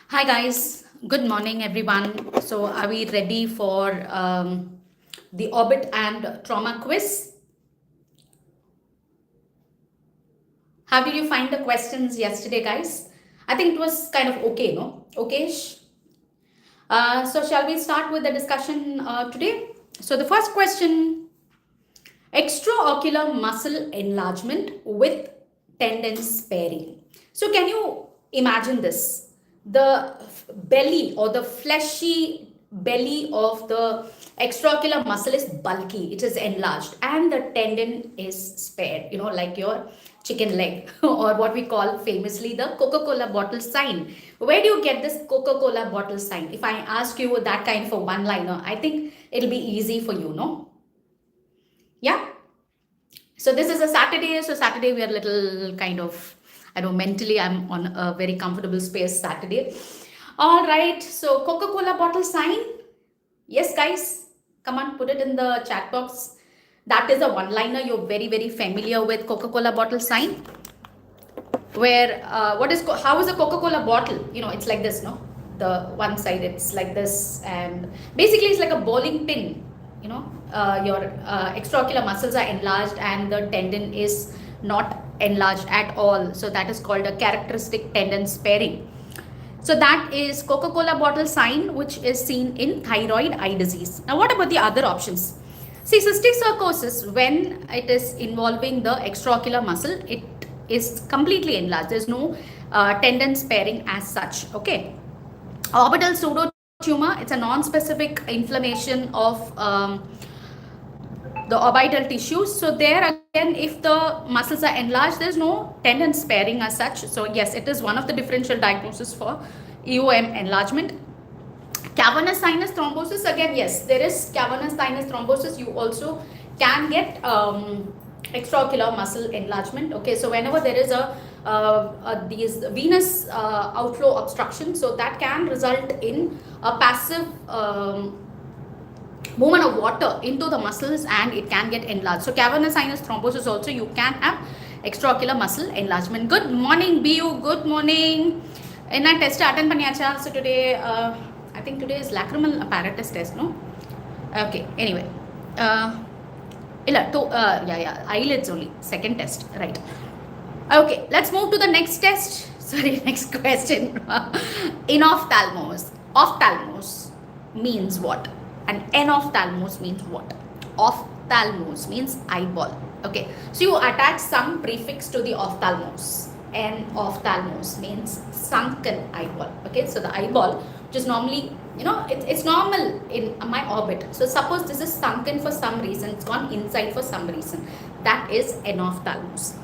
Hi guys, good morning everyone. So are we ready for the orbit and trauma quiz? How did you find the questions yesterday, guys? I think it was kind of okay, no? Okay-ish. So shall we start with the discussion today? So the first question, extraocular muscle enlargement with tendon sparing. So can you imagine this? The belly or the fleshy belly of the extraocular muscle is bulky, it is enlarged, and the tendon is spared, like your chicken leg or what we call famously the Coca-Cola bottle sign. Where do you get this Coca-Cola bottle sign? If I ask you that kind of a one-liner, I think it'll be easy for you, no? Yeah. So this is a Saturday. So Saturday we are a little kind of, I know mentally I'm on a very comfortable space Saturday. All right. So Coca-Cola bottle sign. Yes, guys. Come on, put it in the chat box. That is a one-liner. You're very, very familiar with Coca-Cola bottle sign. Where how is a Coca-Cola bottle? It's like this, no? The one side it's like this, and basically it's like a bowling pin. Your extraocular muscles are enlarged and the tendon is not enlarged at all. So that is called a characteristic tendon sparing. So that is Coca-Cola bottle sign, which is seen in thyroid eye disease. Now, what about the other options? See, cystic sarcosis, when it is involving the extraocular muscle, it is completely enlarged. There's no tendon sparing as such. Okay. Orbital pseudotumor, it's a non-specific inflammation of the orbital tissues. So there again, if the muscles are enlarged, there's no tendon sparing as such. So yes, it is one of the differential diagnoses for EOM enlargement. Cavernous sinus thrombosis, again, yes, there is cavernous sinus thrombosis. You also can get extraocular muscle enlargement. Okay, so whenever there is these venous outflow obstruction, so that can result in a passive movement of water into the muscles and it can get enlarged. So cavernous sinus thrombosis also, you can have extraocular muscle enlargement. Good morning, BU. Good morning. And I test attend paniyacha. So today, I think today is lacrimal apparatus test, no? Okay, anyway. Eyelids only. Second test, right. Okay, let's move to the next test. Sorry, next question. Enophthalmos. Ophthalmos means what? And enophthalmos means what? Ophthalmos means eyeball. Okay, so you attach some prefix to the ophthalmos. Enophthalmos means sunken eyeball. Okay, so the eyeball, which is normally, it's normal in my orbit. So suppose this is sunken for some reason, it's gone inside for some reason. That is enophthalmos.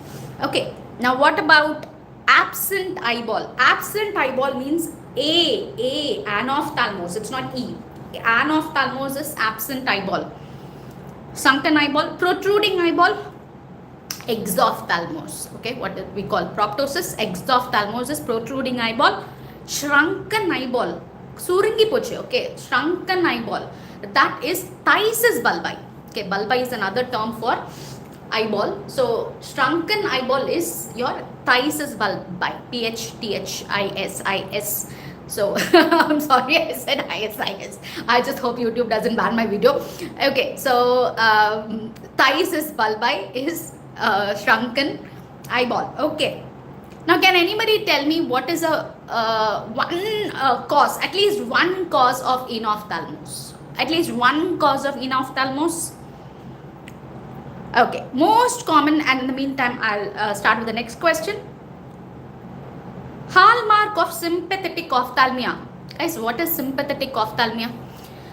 Okay, now what about absent eyeball? Absent eyeball means anophthalmos. It's not E. Anophthalmos is absent eyeball. Sunken eyeball, protruding eyeball, exophthalmos. Okay, what we call proptosis. Exophthalmos is protruding eyeball. Shrunken eyeball, suringi poche. Okay, shrunken eyeball, that is phthisis bulbi. Okay, bulbi is another term for eyeball. So shrunken eyeball is your phthisis bulbi. PHTHISIS. So I'm sorry I said ISIS. I just hope YouTube doesn't ban my video. Okay, so phthisis bulbi is shrunken eyeball. Okay. Now, can anybody tell me what is cause, at least one cause of enophthalmos? At least one cause of enophthalmos? Okay, most common, and in the meantime, I'll start with the next question. Hallmark of sympathetic ophthalmia. Guys, what is sympathetic ophthalmia?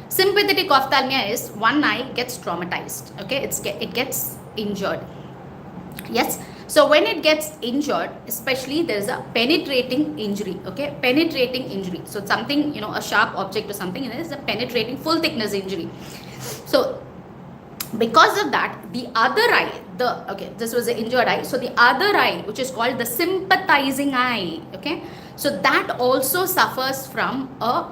Sympathetic ophthalmia is one eye gets traumatized. Okay, it gets injured. Yes. So when it gets injured, especially there is a penetrating injury. Okay, penetrating injury. So something, a sharp object or something, and there is a penetrating full thickness injury. So because of that, the other eye, this was the injured eye. So the other eye, which is called the sympathizing eye, okay, so that also suffers from a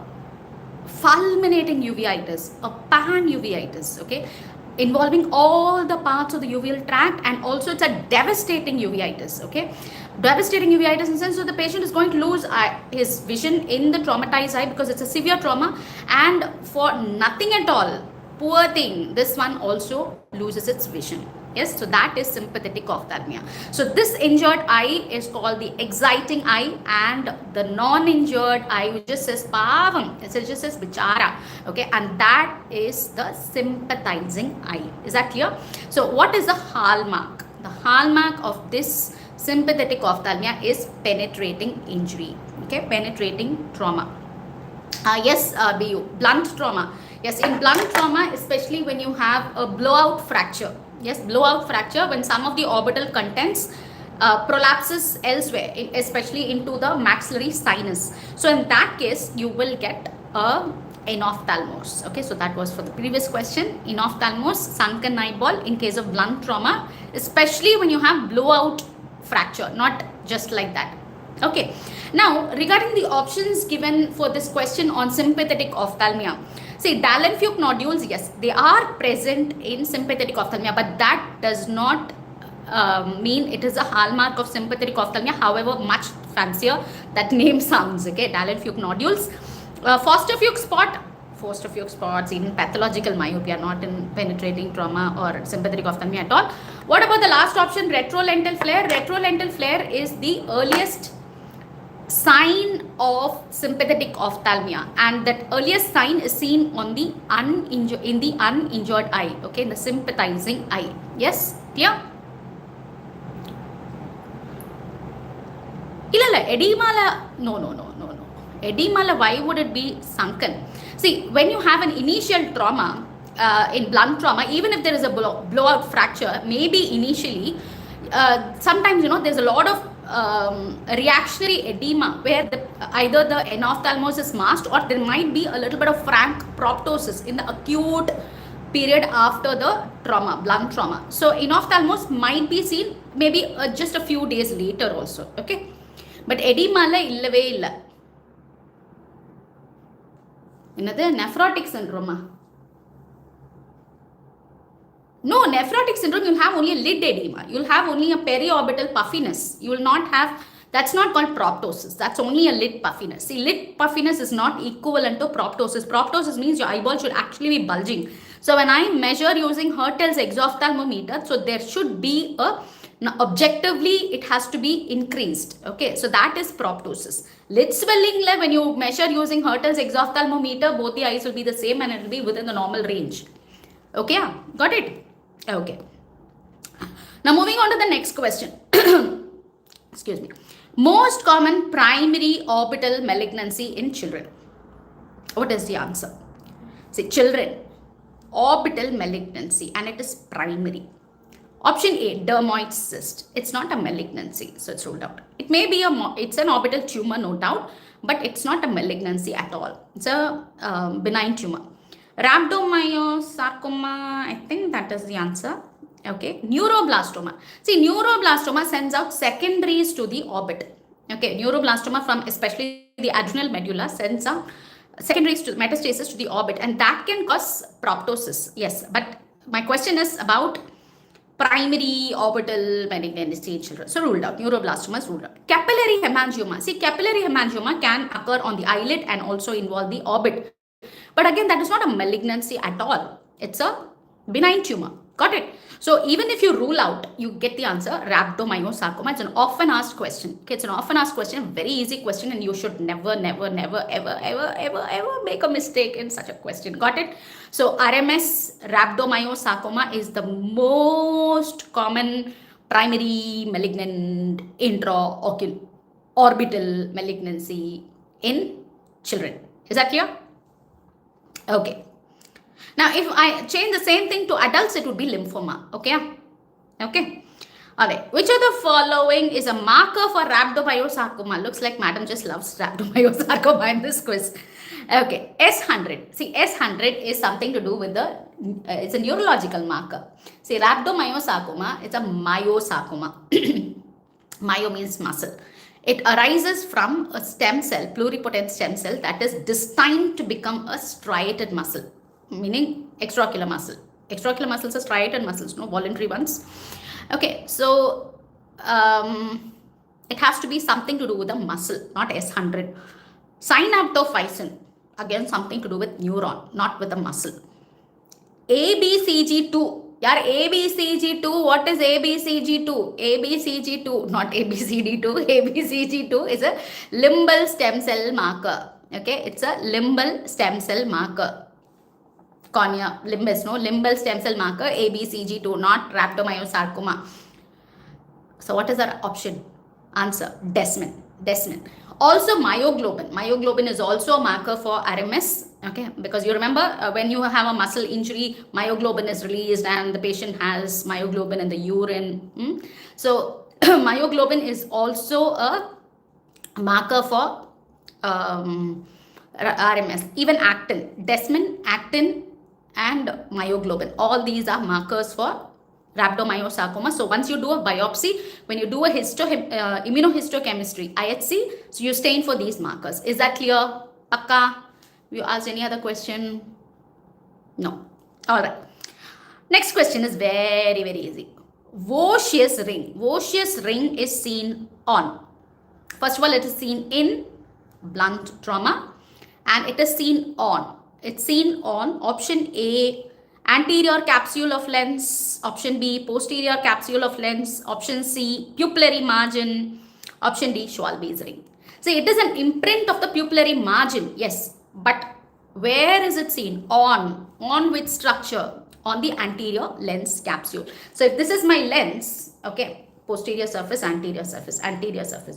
fulminating uveitis, a pan uveitis, okay, involving all the parts of the uveal tract, and also it's a devastating uveitis. Okay, Devastating uveitis in the sense, so the patient is going to lose his vision in the traumatized eye because it's a severe trauma, and for nothing at all, poor thing, this one also loses its vision. Yes, so that is sympathetic ophthalmia. So this injured eye is called the exciting eye, and the non-injured eye, which just says pavam, it just says bichara, okay, and that is the sympathizing eye. Is that clear? So what is the hallmark? The hallmark of this sympathetic ophthalmia is penetrating injury, okay, penetrating trauma. Yes, BU, blunt trauma. Yes, in blunt trauma, especially when you have a blowout fracture. Yes, blowout fracture, when some of the orbital contents prolapses elsewhere, especially into the maxillary sinus. So in that case, you will get a enophthalmos. Okay, so that was for the previous question. Enophthalmos, sunken eyeball in case of blunt trauma, especially when you have blowout fracture, not just like that. Okay, now regarding the options given for this question on sympathetic ophthalmia. See, Dallenfuch nodules, yes, they are present in sympathetic ophthalmia, but that does not mean it is a hallmark of sympathetic ophthalmia, however much fancier that name sounds, okay, Dallenfuch nodules. Forster-Fuchs spots, even pathological myopia, not in penetrating trauma or sympathetic ophthalmia at all. What about the last option, retrolental flare? Retrolental flare is the earliest sign of sympathetic ophthalmia, and that earliest sign is seen on the uninjured eye, okay, in the sympathizing eye. Yes, clear? Edema, no. Edema, why would it be sunken? See, when you have an initial trauma, in blunt trauma, even if there is a blowout fracture, maybe initially, sometimes, there's a lot of reactionary edema where either the enophthalmos is masked, or there might be a little bit of frank proptosis in the acute period after the trauma, blunt trauma. So enophthalmos might be seen maybe just a few days later also, okay? But edema la illave illa. Another nephrotic syndrome. No, nephrotic syndrome, you'll have only a lid edema. You'll have only a periorbital puffiness. You will not have, that's not called proptosis. That's only a lid puffiness. See, lid puffiness is not equivalent to proptosis. Proptosis means your eyeball should actually be bulging. So when I measure using Hertel's exophthalmometer, so there should be a, objectively, it has to be increased. Okay, so that is proptosis. Lid swelling, when you measure using Hertel's exophthalmometer, both the eyes will be the same and it will be within the normal range. Okay, got it? Okay. Now moving on to the next question. Excuse me. Most common primary orbital malignancy in children. What is the answer? See, children, orbital malignancy, and it is primary. Option A, dermoid cyst. It's not a malignancy, so it's ruled out. It may be it's an orbital tumor, no doubt, but it's not a malignancy at all. It's a benign tumor. Rhabdomyosarcoma, I think that is the answer. Okay, neuroblastoma. See, neuroblastoma sends out secondaries to the orbit. Okay, neuroblastoma from especially the adrenal medulla sends out secondaries to metastasis to the orbit, and that can cause proptosis. Yes, but my question is about primary orbital malignancy in children. So ruled out. Neuroblastoma is ruled out. Capillary hemangioma. See, capillary hemangioma can occur on the eyelid and also involve the orbit. But again, that is not a malignancy at all. It's a benign tumor. Got it? So even if you rule out, you get the answer, rhabdomyosarcoma. It's an often asked question. Okay, it's an often asked question, very easy question, and you should never, ever make a mistake in such a question. Got it? So RMS, rhabdomyosarcoma, is the most common primary malignant intraorbital malignancy in children. Is that clear? Okay. Now, if I change the same thing to adults, it would be lymphoma. Okay? Okay. Alright. Which of the following is a marker for rhabdomyosarcoma? Looks like madam just loves rhabdomyosarcoma in this quiz. Okay. S100. See, S100 is something to do with the, it's a neurological marker. See, rhabdomyosarcoma, it's a myosarcoma. Myo means muscle. It arises from a stem cell, pluripotent stem cell, that is destined to become a striated muscle, meaning extraocular muscle. Extraocular muscles are striated muscles, no voluntary ones. Okay, so It has to be something to do with the muscle, not S100. Synaptophysin, again something to do with neuron, not with the muscle. ABCG2. Yeah, ABCG2. What is ABCG2? ABCG2, not ABCD2. ABCG2 is a limbal stem cell marker. Okay, it's a limbal stem cell marker. Cornea, limbus, no, limbal stem cell marker, ABCG2, not rhabdomyosarcoma. So what is our option? Answer, desmin. Also myoglobin. Myoglobin is also a marker for RMS. Okay, because you remember when you have a muscle injury, myoglobin is released and the patient has myoglobin in the urine. So myoglobin is also a marker for RMS. Even actin, desmin, actin and myoglobin. All these are markers for rhabdomyosarcoma. So once you do a biopsy, when you do a immunohistochemistry, IHC, so you stain for these markers. Is that clear? Akka? You asked any other question? No. All right. Next question is very, very easy. Voschius ring. Voschius ring is seen on. First of all, it is seen in blunt trauma and it is seen on. It's seen on option A, anterior capsule of lens, option B, posterior capsule of lens, option C, pupillary margin, option D, Schwalbe's ring. See, it is an imprint of the pupillary margin, yes, but where is it seen? On which structure? On the anterior lens capsule. So if this is my lens, okay, posterior surface, anterior surface,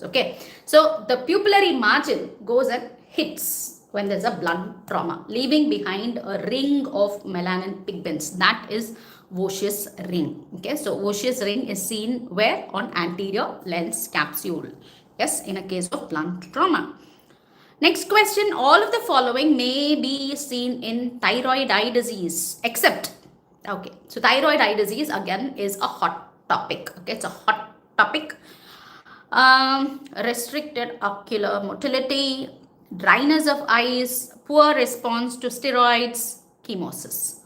okay. So the pupillary margin goes and hits when there's a blunt trauma, leaving behind a ring of melanin pigments. That is Voschius ring. Okay, so Voschius ring is seen where? On anterior lens capsule. Yes, in a case of blunt trauma. Next question, all of the following may be seen in thyroid eye disease, except, okay, so thyroid eye disease again is a hot topic. Okay, it's a hot topic. Restricted ocular motility, dryness of eyes, poor response to steroids, chemosis.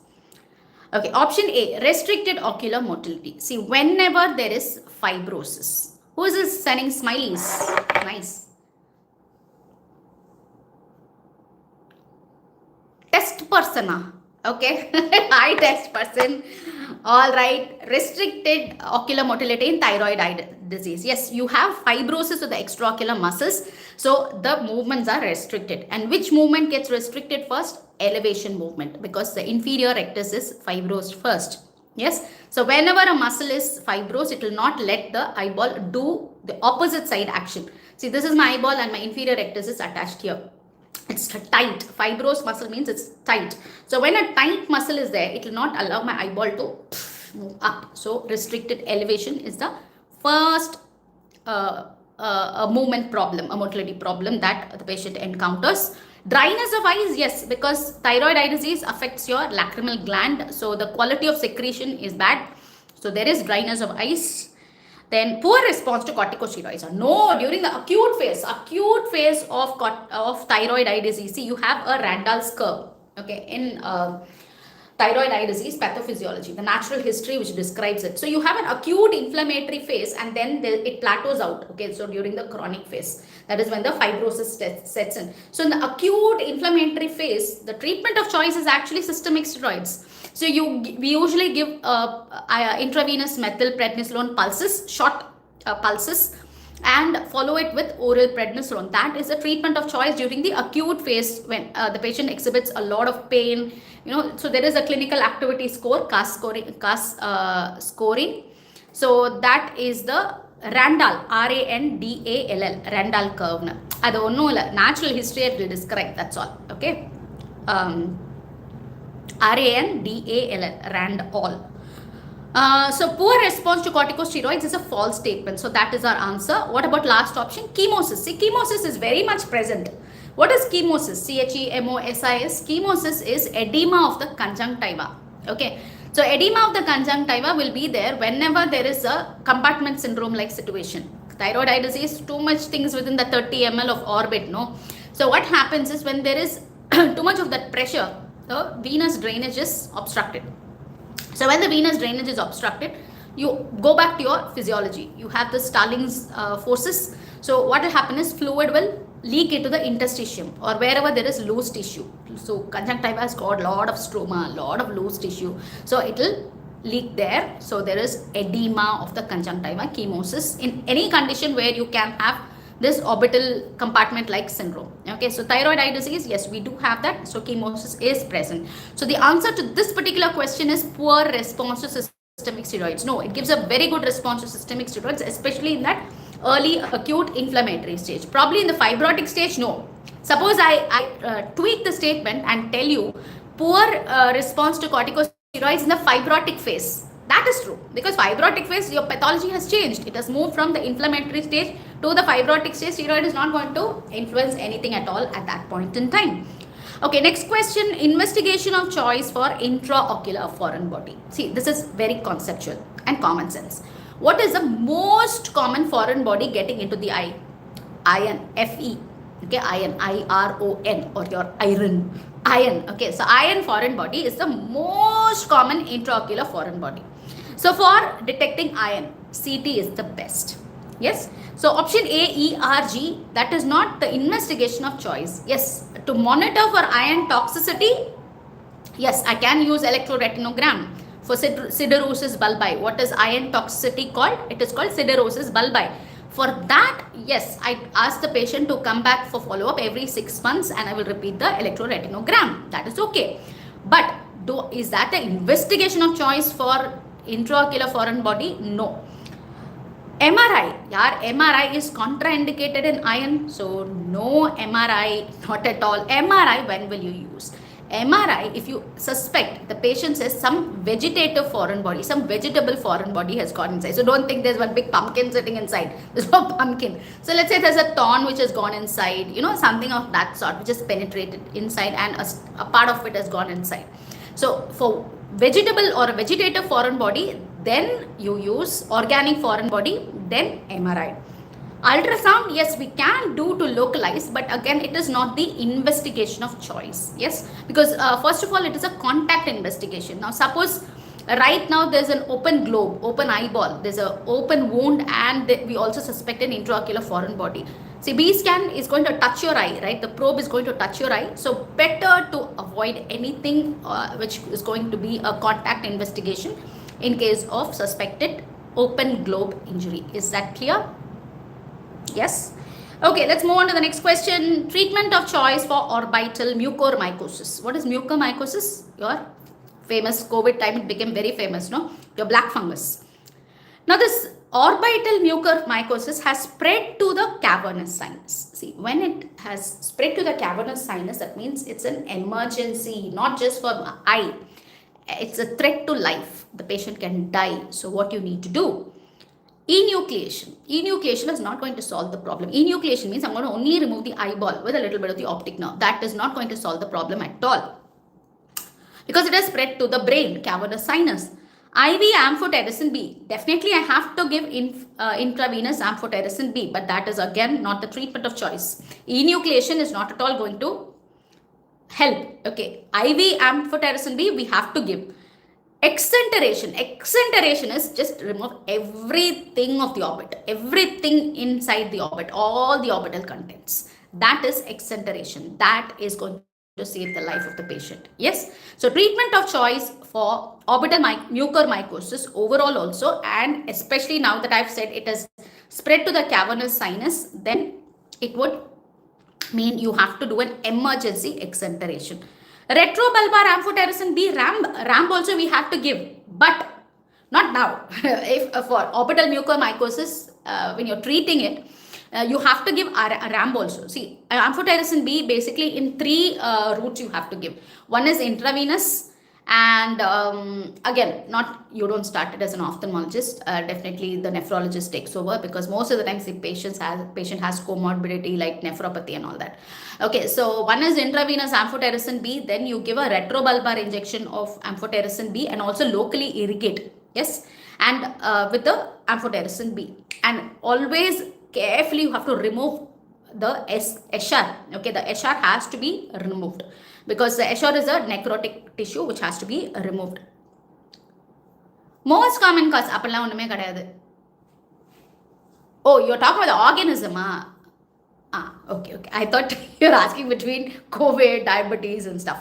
Okay, option A, restricted ocular motility. See, whenever there is fibrosis. Who is this sending smileys? Nice. Test persona. Okay, eye test person. All right, restricted ocular motility in thyroid eye disease. Yes, you have fibrosis of the extraocular muscles. So the movements are restricted. And which movement gets restricted first? Elevation movement, because the inferior rectus is fibrosed first. Yes, so whenever a muscle is fibrosed, it will not let the eyeball do the opposite side action. See, this is my eyeball and my inferior rectus is attached here. It's tight. Fibrosed muscle means it's tight. So when a tight muscle is there, it will not allow my eyeball to move up. So restricted elevation is the first a movement problem, a motility problem that the patient encounters. Dryness of eyes, yes, because thyroid eye disease affects your lacrimal gland. So the quality of secretion is bad. So there is dryness of eyes. Then poor response to corticosteroids. No, during the acute phase of thyroid eye disease, see, you have a Randall's curve. Okay, in thyroid eye disease pathophysiology, the natural history which describes it. So you have an acute inflammatory phase and then it plateaus out. Okay, so during the chronic phase, that is when the fibrosis sets in. So in the acute inflammatory phase, the treatment of choice is actually systemic steroids. So we usually give intravenous methylprednisolone pulses, short pulses, and follow it with oral prednisolone. That is the treatment of choice during the acute phase when the patient exhibits a lot of pain. So there is a clinical activity score, CAS scoring. So that is the Randall, Randall, Randall curve. That's natural history it will describe. That's all. Okay. Randall, Randall. So poor response to corticosteroids is a false statement. So that is our answer. What about last option? Chemosis. See, chemosis is very much present. What is chemosis? CHEMOSIS. Chemosis is edema of the conjunctiva. Okay. So edema of the conjunctiva will be there whenever there is a compartment syndrome like situation. Thyroid eye disease, too much things within the 30 ml of orbit. No. So what happens is when there is too much of that pressure, the venous drainage is obstructed. So when the venous drainage is obstructed, you go back to your physiology. You have the Starling's forces. So what will happen is fluid will leak into the interstitium or wherever there is loose tissue. So conjunctiva has got a lot of stroma, a lot of loose tissue. So it will leak there. So there is edema of the conjunctiva, chemosis in any condition where you can have this orbital compartment like syndrome. Okay, so thyroid eye disease, yes, we do have that. So chemosis is present. So the answer to this particular question is poor response to systemic steroids. No, it gives a very good response to systemic steroids, especially in that early acute inflammatory stage. Probably in the fibrotic stage, no. Suppose I tweak the statement and tell you poor response to corticosteroids in the fibrotic phase. That is true, because fibrotic phase, your pathology has changed. It has moved from the inflammatory stage to the fibrotic stage. Steroid is not going to influence anything at all at that point in time. Okay, next question, investigation of choice for intraocular foreign body. See, this is very conceptual and common sense. What is the most common foreign body getting into the eye? Iron, Fe. Okay, iron, I-R-O-N, or your iron. Iron. Okay, so iron foreign body is the most common intraocular foreign body. So for detecting iron, CT is the best. Yes. So option A, E, R, G, that is not the investigation of choice. Yes, to monitor for iron toxicity, yes, I can use electroretinogram for siderosis bulbi. What is iron toxicity called? It is called siderosis bulbi. For that, yes, I ask the patient to come back for follow-up every 6 months and I will repeat the electroretinogram. That is okay. But is that the investigation of choice for intraocular foreign body? No. MRI, MRI is contraindicated in iron, so no MRI, not at all. MRI, when will you use? MRI, if you suspect the patient says some vegetative foreign body, some vegetable foreign body has gone inside. So don't think there's one big pumpkin sitting inside. There's no pumpkin. So let's say there's a thorn which has gone inside, something of that sort which has penetrated inside and a part of it has gone inside. So for vegetable or a vegetative foreign body, then you use organic foreign body, then MRI. Ultrasound, yes, we can do to localize, but again, it is not the investigation of choice. Yes, because first of all, it is a contact investigation. Now, suppose right now there's an open globe, open eyeball, there's an open wound, and we also suspect an intraocular foreign body. See, B scan is going to touch your eye, right? The probe is going to touch your eye. So better to avoid anything which is going to be a contact investigation in case of suspected open globe injury. Is that clear? Yes. Okay, let's move on to the next question. Treatment of choice for orbital mucormycosis. What is mucormycosis? Your famous COVID time, it became very famous, no? Your black fungus. Now this orbital mucormycosis has spread to the cavernous sinus. See, when it has spread to the cavernous sinus, that means it's an emergency, not just for eye. It's a threat to life. The patient can die. So what you need to do? Enucleation. Enucleation is not going to solve the problem. Enucleation means I'm going to only remove the eyeball with a little bit of the optic nerve. That is not going to solve the problem at all, because it has spread to the brain, cavernous sinus. IV amphotericin B. Definitely I have to give intravenous amphotericin B, but that is again not the treatment of choice. Enucleation is not at all going to help. Okay, IV amphotericin B we have to give. Exenteration. Exenteration is just remove everything of the orbit, everything inside the orbit, all the orbital contents. That is exenteration. That is going to save the life of the patient. Yes. So treatment of choice for orbital mucormycosis overall also, and especially now that I've said it has spread to the cavernous sinus, then it would mean you have to do an emergency exenteration. Retrobulbar amphotericin B, ramp also we have to give, but not now. If for orbital mucormycosis, when you're treating it, you have to give a ramp also. See, amphotericin B basically in 3 routes you have to give. One is intravenous, and again, you don't start it as an ophthalmologist. Definitely the nephrologist takes over, because most of the times the patient has comorbidity like nephropathy and all that. Okay, so one is intravenous amphotericin B, then you give a retrobulbar injection of amphotericin B and also locally irrigate. Yes, and with the amphotericin B, and always carefully you have to remove the eschar. Okay, the eschar has to be removed, because the eschar is a necrotic tissue which has to be removed. Most common cause, அப்பெல்லாம் ஒண்ணுமே கிடையாது. Oh, you're talking about the organism, okay. I thought you're asking between COVID, diabetes and stuff.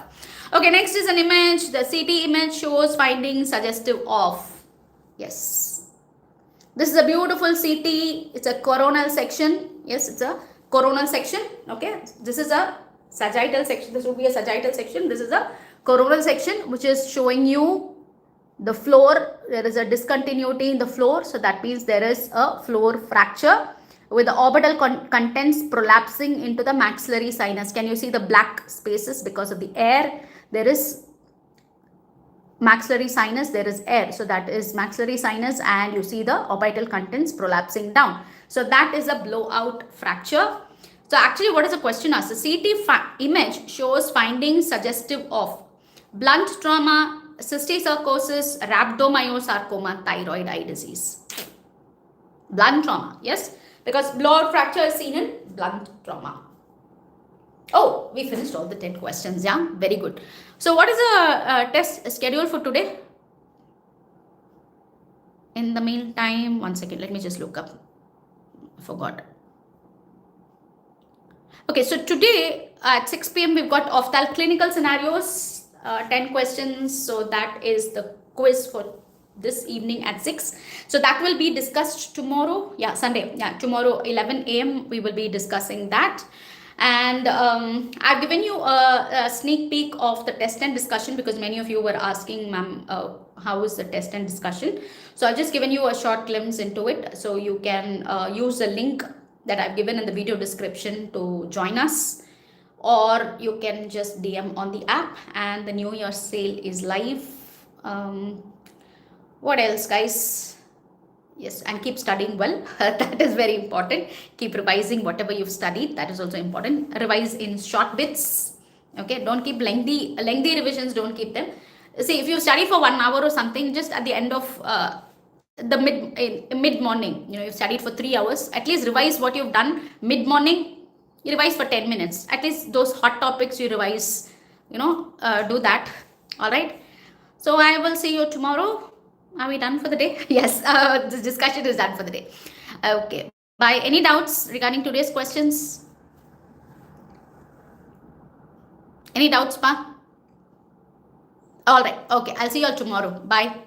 Okay, next is an image. The CT image shows findings suggestive of. Yes. This is a beautiful CT. It's a coronal section. Yes, it's a coronal section. Okay. This is a sagittal section. This would be a sagittal section. This is a coronal section, which is showing you the floor. There is a discontinuity in the floor. So that means there is a floor fracture with the orbital contents prolapsing into the maxillary sinus. Can you see the black spaces because of the air? There is maxillary sinus, there is air. So that is maxillary sinus, and you see the orbital contents prolapsing down. So that is a blowout fracture. So actually, what is the question asked? The CT image shows findings suggestive of blunt trauma, cysticercosis, rhabdomyosarcoma, thyroid eye disease. Blunt trauma, yes, because blowout fracture is seen in blunt trauma. Oh, we finished all the 10 questions. Yeah, very good. So what is the test schedule for today? In the meantime, 1 second, let me just look up. I forgot. Okay, so today at 6 p.m. we've got ophthalmic clinical scenarios, 10 questions. So that is the quiz for this evening at 6. So that will be discussed tomorrow. Yeah, Sunday. Yeah, tomorrow 11 a.m. we will be discussing that. And I've given you a sneak peek of the test and discussion, because many of you were asking, ma'am, how is the test and discussion? So I've just given you a short glimpse into it. So you can use the link that I've given in the video description to join us, or you can just DM on the app. And the New Year's sale is live. What else, guys? Yes, and keep studying well. That is very important. Keep revising whatever you've studied. That is also important. Revise in short bits. Okay, don't keep lengthy revisions. Don't keep them. See, if you study for 1 hour or something, just at the end of the mid morning, you've studied for 3 hours. At least revise what you've done mid morning. You revise for 10 minutes. At least those hot topics you revise. Do that. All right. So I will see you tomorrow. Are we done for the day? Yes, this discussion is done for the day. Okay. Bye. Any doubts regarding today's questions? Any doubts, Pa? All right. Okay. I'll see you all tomorrow. Bye.